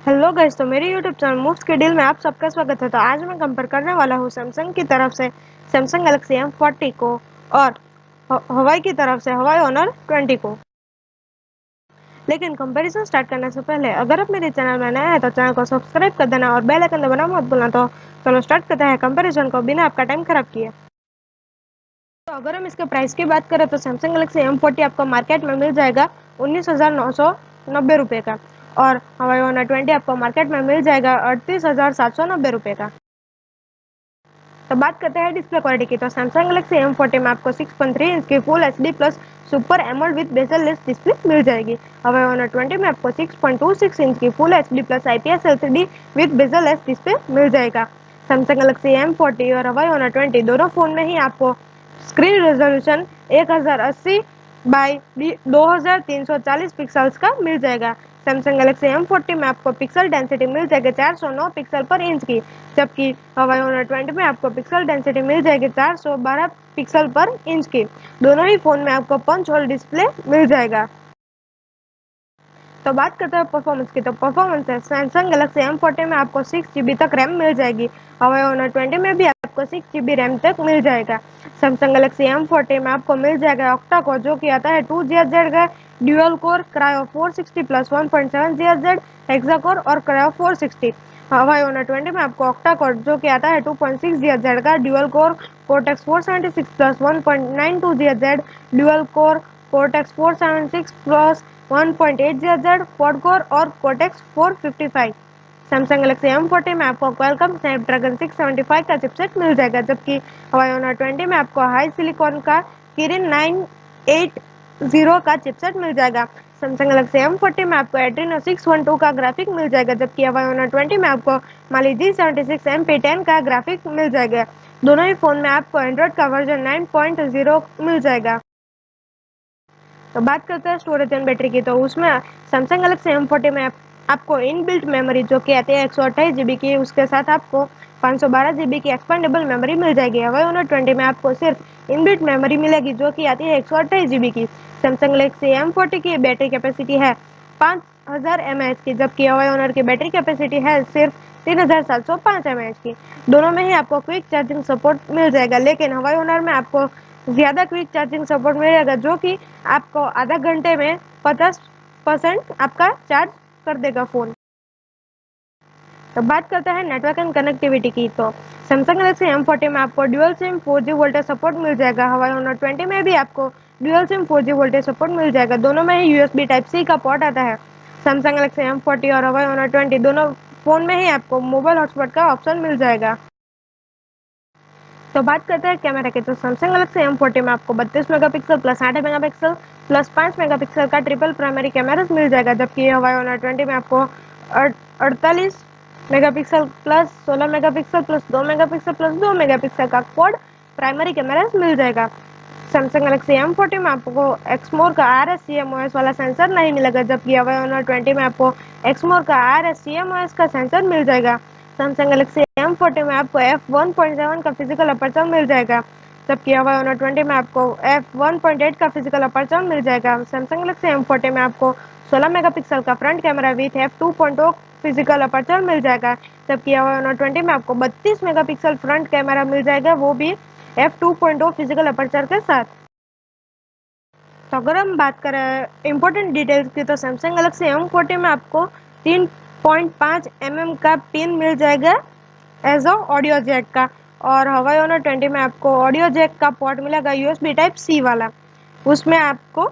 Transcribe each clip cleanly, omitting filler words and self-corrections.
Hello guys, तो मेरे YouTube channel मुफ्त के डील में आप सबका स्वागत है। तो आज मैं कंपेयर करने वाला हूँ सैमसंग की तरफ से सैमसंग गैलेक्सी M40 को और हवाई की तरफ से हवाई ऑनर 20 को। लेकिन कंपैरिजन स्टार्ट करने से पहले अगर आप मेरे चैनल में नया है तो चैनल को सब्सक्राइब कर देना और बेल आइकन दबाना मत भूलना। तो चलो स्टार्ट करते हैं कंपैरिजन को बिना आपका टाइम खराब किए। तो अगर हम इसके प्राइस की बात करें तो सैमसंग गैलेक्सी M40 आपको मार्केट में मिल जाएगा 19,990 रुपये का और हवाई ऑनर 20 आपको मार्केट में मिल जाएगा 38,790 रुपये का। तो बात करते हैं डिस्प्ले क्वालिटी की। तो सैमसंग गैलेक्सी M40 में आपको 6.3 इंच की full HD plus super AMOLED with bezel less display मिल जाएगी। हवाई ऑनर 20 में आपको 6.26 इंच की full HD plus IPS LCD with bezel less display मिल जाएगा। सैमसंग गैलेक्सी M40 और हवाई ऑनर 20 दोनों फोन में ही आपको स्क्रीन रेजोल्यूशन 1080 बाई 2340 पिक्सल्स का मिल जाएगा। सैमसंग गैलेक्सी M40 में आपको पिक्सल डेंसिटी मिल जाएगी 409 पिक्सल पर इंच की, जबकि हवाई ऑनर 20 में आपको पिक्सल डेंसिटी मिल जाएगी 412 पिक्सल पर इंच की। दोनों ही फोन में आपको पंच होल डिस्प्ले मिल जाएगा। तो बात करते हैं परफॉर्मेंस की। तो परफॉर्मेंस है सैमसंग गैलेक्सी M40 में आपको 6 GB तक रैम मिल जाएगी। हवाई ऑनर 20 में भी आपको 6 GB रैम तक मिल जाएगा। सैमसंग गैलेक्सी M40 में आपको मिल जाएगा ऑक्टा कोर जो कि आता है 2 GHz का dual core cryo 460 plus 1.7 GHz hexa core और क्रायो 460। हवाई ऑनर 20 में आपको ऑक्टा कोर जो कि आता है 2.6 GHz का dual core cortex 476 plus 1.92 GHz dual core cortex 476 plus 1.8 GHz quad core और कोर्टेक्स 455। सैमसंग गैलेक्सी M40 में आपको क्वालकॉम स्नैपड्रैगन 675 का चिपसेट मिल जाएगा, जबकि हवाई ऑनर 20 में आपको हाई सिलिकॉन का किरिन 980 का चिपसेट मिल जाएगा। सैमसंग गैलेक्सी M40 में आपको एड्रीनो 612 का ग्राफिक मिल जाएगा, जबकि हवाई ऑनर 20 में आपको माली G76 MP10 का ग्राफिक मिल जाएगा। दोनों ही फोन में आपको एंड्रॉइड का वर्जन 9.0 मिल जाएगा। तो बात करते हैं स्टोरेज एंड बैटरी की। तो उसमें सैमसंग गैलेक्सी M40 में आपको इनबिल्ट मेमोरी जो कि आती है 128 GB की, उसके साथ आपको 512 GB की एक्सपेंडेबल मेमोरी मिल जाएगी। हवाई ऑनर 20 में आपको सिर्फ इनबिल्ट मेमोरी मिलेगी जो कि आती है 128 GB की। सैमसंग गैलेक्सी M40 की बैटरी कैपेसिटी है 5000 mAh की, जबकि हवाई ऑनर की बैटरी कैपेसिटी है सिर्फ 3705 mAh की। दोनों में ही आपको क्विक चार्जिंग सपोर्ट मिल जाएगा, लेकिन हवाई ऑनर में आपको ज़्यादा क्विक चार्जिंग सपोर्ट मिलेगा जो कि आपको आधा घंटे में 50% आपका चार्ज कर देगा फ़ोन। तो बात करते हैं नेटवर्क एंड कनेक्टिविटी की। तो सैमसंग गैलेक्सी M40 में आपको dual SIM 4G voltage support मिल जाएगा। हवाई ऑनर 20 में भी आपको dual SIM 4G voltage support मिल जाएगा। दोनों में ही USB टाइप C का पोर्ट आता है। सैमसंग गैलेक्सी M40 और हवाई ऑनर 20 दोनों फ़ोन में ही आपको मोबाइल हॉटस्पॉट का ऑप्शन मिल जाएगा। तो बात करते हैं कैमरा की। तो सैमसंग गैलेक्सी M40 में आपको 32 megapixel plus 8 megapixel plus 5 megapixel का ट्रिपल प्राइमरी कैमरा मिल जाएगा, जबकि हवाई ऑनर 20 में आपको 48 megapixel plus 16 megapixel plus 2 megapixel plus 2 megapixel का क्वाड प्राइमरी कैमरा मिल जाएगा। सैमसंग गैलेक्सी M40 में आपको एक्समोर का RS-CMOS वाला सेंसर नहीं मिलेगा, जबकि हवाई ऑनर 20 में आपको एक्समोर का RS-CMOS का सेंसर मिल जाएगा। सैमसंग गैलेक्सी M40 में आपको f1.7 का फिजिकल अपर्चर मिल जाएगा, जबकि हवाई ऑनर 20 में आपको f1.8 का फिजिकल अपर्चर मिल जाएगा। सैमसंग गैलेक्सी M40 में आपको 16 मेगापिक्सल का front camera with f2.0 physical aperture मिल जाएगा, जबकि हवाई ऑनर 20 में आपको 32 मेगापिक्सल फ्रंट कैमरा मिल जाएगा, वो भी f2.0 फिजिकल अपर्चर के साथ। तो अगर हम बात करें इंपॉर्टेंट डिटेल्स की, तो सैमसंग गैलेक्सी M40 में आपको 3.5 mm का पिन मिल जाएगा एज अ ऑडियो जैक का, और हवाई ऑनर 20 में आपको ऑडियो जैक का पोर्ट मिलेगा USB टाइप C वाला। उसमें आपको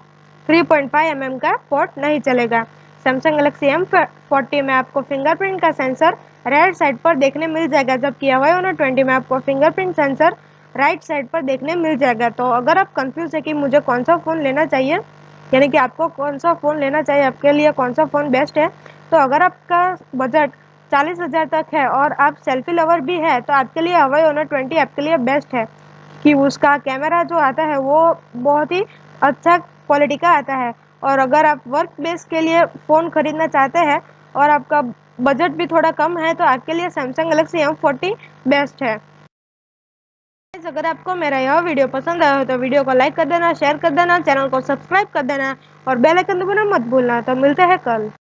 3.5 mm का पोर्ट नहीं चलेगा। सैमसंग गैलेक्सी M40 में आपको फिंगरप्रिंट का सेंसर राइट साइड पर देखने मिल जाएगा, जबकि हवाई ऑनर 20 में आपको फिंगरप्रिंट सेंसर राइट साइड पर देखने मिल जाएगा। तो अगर आप कंफ्यूज है कि मुझे कौन सा फ़ोन लेना चाहिए, यानी कि आपको कौन सा फ़ोन लेना चाहिए, आपके लिए कौन सा फ़ोन बेस्ट है, तो अगर आपका बजट 40,000 तक है और आप सेल्फी लवर भी है तो आपके लिए हवाई ऑनर 20 आपके लिए बेस्ट है, कि उसका कैमरा जो आता है वो बहुत ही अच्छा क्वालिटी का आता है। और अगर आप वर्क बेस के लिए फ़ोन खरीदना चाहते हैं और आपका बजट भी थोड़ा कम है तो आपके लिए सैमसंग गैलेक्सी M40 बेस्ट है। अगर आपको मेरा यह वीडियो पसंद आया हो तो वीडियो को लाइक कर देना, शेयर कर देना, चैनल को सब्सक्राइब कर देना और बेल आइकन दबाना मत भूलना। तो मिलते हैं कल।